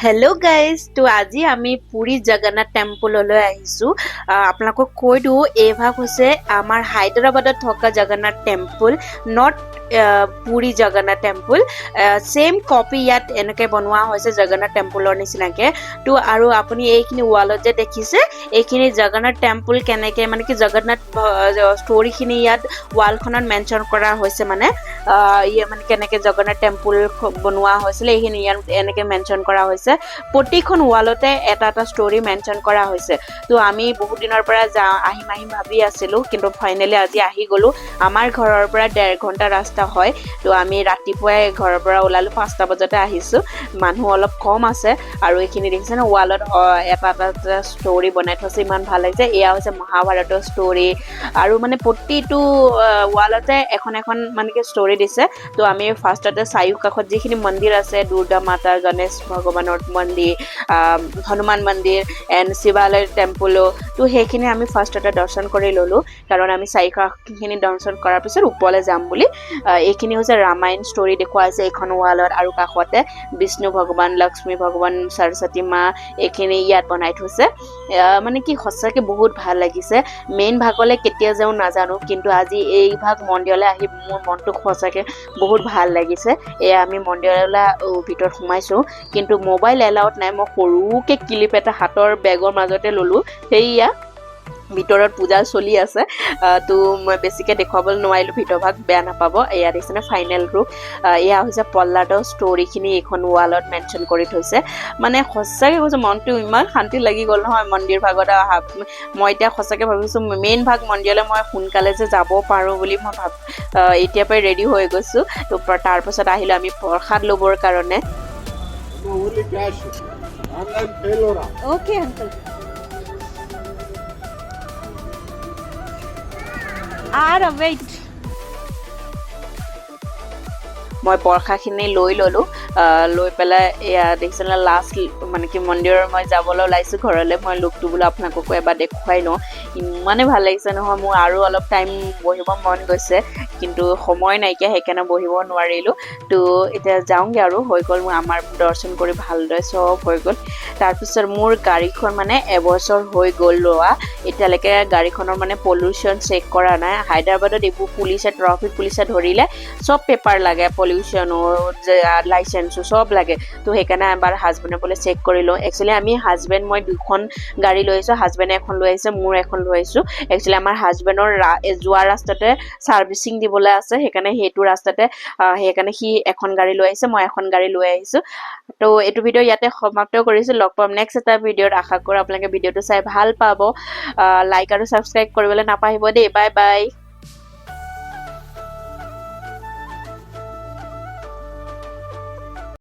Hello' guys তো আজি আমি পুৰী জগন্নাথ টেম্পললৈ আহিছোঁ আপোনালোকক কৈ দিওঁ এই ভাগ হৈছে আমাৰ হায়দৰাবাদত থকা Jagannath temple not Puri Jagannath temple same copy ইয়াত এনেকৈ বনোৱা হৈছে জগন্নাথ টেম্পলৰ নিচিনাকৈ তো আৰু আপুনি এইখিনি ৱালত যে দেখিছে এইখিনি জগন্নাথ টেম্পল কেনেকৈ মানে কি জগন্নাথ ষ্টৰিখিনি ইয়াত ৱালখনত মেনশ্যন কৰা হৈছে মানে মানে কেনেকৈ জগন্নাথ টেম্পল বনোৱা হৈছিলে এইখিনি ইয়াত এনেকৈ মেনশ্যন কৰা হৈছে প্ৰতিখন ৱালতে এটা এটা ষ্টৰি মেনশ্যন কৰা হৈছে তো আমি বহুত দিনৰ পৰা আহিম ভাবি আছিলোঁ কিন্তু ফাইনেলি আজি আহি গ'লো আমাৰ ঘৰৰ পৰা 1.5 ঘণ্টা ৰাস্তা হয় তো আমি ৰাতিপুৱাই ঘৰৰ পৰা ওলালোঁ 5টা বজাতে আহিছোঁ মানুহ অলপ কম আছে আৰু এইখিনি দেখিছে ন ৱালত এটা এটা ষ্টৰি বনাই থৈছে ইমান ভাল লাগিছে এয়া হৈছে মহাভাৰতৰ ষ্টৰি আৰু মানে প্ৰতিটো ৱালতে এখন এখন মানে কি ষ্টৰি দিছে তো আমি ফাৰ্ষ্টতে চাৰিও কাষত যিখিনি মন্দিৰ আছে দুৰ্গা মাতা গণেশ ভগৱানৰ মন্দিৰ হনুমান মন্দিৰ এণ্ড শিৱালয় টেম্পলো তো সেইখিনি আমি ফাৰ্ষ্টতে দৰ্শন কৰি ল'লোঁ কাৰণ আমি চাৰিখিনি দৰ্শন কৰাৰ পিছত ওপৰলৈ যাম বুলি এইখিনি হৈছে ৰামায়ণ ষ্টৰি দেখুওৱা হৈছে এইখন ৱালত আৰু কাষতে বিষ্ণু ভগৱান লক্ষ্মী ভগৱান সৰস্বতী মা এইখিনি ইয়াত বনাই থৈছে মানে কি সঁচাকৈ বহুত ভাল লাগিছে মেইন ভাগলৈ কেতিয়া যাওঁ নাজানো কিন্তু আজি এই ভাগ মন্দিৰলৈ আহি মোৰ মনটো সঁচাকৈ বহুত ভাল লাগিছে এয়া আমি মন্দিৰলৈ ভিতৰত সোমাইছোঁ কিন্তু মোবাইল এলাউড নাই মই সৰুকে ক্লিপ এটা হাতৰ বেগৰ মাজতে ল'লোঁ সেয়া ভিতৰত পূজা চলি আছে তো মই বেছিকৈ দেখুৱাবলৈ নোৱাৰিলোঁ ভিতৰভাগ বেয়া নাপাব এয়া দেখিছেনে ফাইনেল ৰূপ এয়া হৈছে পল্লাদৰ ষ্টৰিখিনি এইখন ৱালত মেনশ্যন কৰি থৈছে মানে সঁচাকৈ কৈছোঁ মনটো ইমান শান্তি লাগি গ'ল নহয় মন্দিৰ ভাগত মই এতিয়া সঁচাকৈ ভাবিছোঁ মেইন ভাগ মন্দিৰলৈ মই সোনকালে যে যাব পাৰোঁ বুলি মই এতিয়াৰ পৰাই ৰেডি হৈ গৈছোঁ তো তাৰপাছত আহিলোঁ আমি প্ৰসাদ ল'বৰ কাৰণে only cash. Online fail हो रहा. Okay, uncle. Wait. মই পৰখাখিনি লৈ ল'লোঁ লৈ পেলাই এয়া দেখিছেনে লাষ্ট মানে কি মন্দিৰৰ মই যাবলৈ ওলাইছোঁ ঘৰলৈ মই লুকটো বোলো আপোনালোককো এবাৰ দেখুৱাই লওঁ ইমানেই ভাল লাগিছে নহয় মোৰ আৰু অলপ টাইম বহিব মন গৈছে কিন্তু সময় নাইকিয়া সেইকাৰণে বহিব নোৱাৰিলোঁ তো এতিয়া যাওঁগৈ আৰু হৈ গ'ল মোৰ আমাৰ দৰ্শন কৰি ভালদৰে চব হৈ গ'ল তাৰপিছত মোৰ গাড়ীখন মানে এবছৰ হৈ গ'ল লোৱা এতিয়ালৈকে গাড়ীখনৰ মানে পলিউশ্যন চেক কৰা নাই হায়দৰাবাদত এইবোৰ পুলিচে ট্ৰাফিক পুলিচে ধৰিলে চব পেপাৰ লাগে পলিউশ্যনৰ লাইচেন্সো চব লাগে তো সেইকাৰণে এবাৰ হাজবেণ্ডে বোলে চেক কৰি লওঁ একচুৱেলি আমি হাজবেণ্ড মই দুখন গাড়ী লৈ আহিছোঁ হাজবেণ্ডে এখন লৈ আহিছে মোৰ এখন লৈ আহিছোঁ একচুৱেলি আমাৰ হাজবেণ্ডৰ যোৱা ৰাস্তাতে ছাৰ্ভিচিং দিবলৈ আছে সেইকাৰণে সেইটো ৰাস্তাতে সেইকাৰণে সি এখন গাড়ী লৈ আহিছে মই এখন গাড়ী লৈ আহিছোঁ তো এইটো ভিডিঅ' ইয়াতে সমাপ্ত কৰিছোঁ লগ পাম নেক্সট এটা ভিডিঅ'ত আশা কৰোঁ আপোনালোকে ভিডিঅ'টো চাই ভাল পাব লাইক আৰু ছাবস্ক্ৰাইব কৰিবলৈ নাপাহৰিব দেই বাই বাই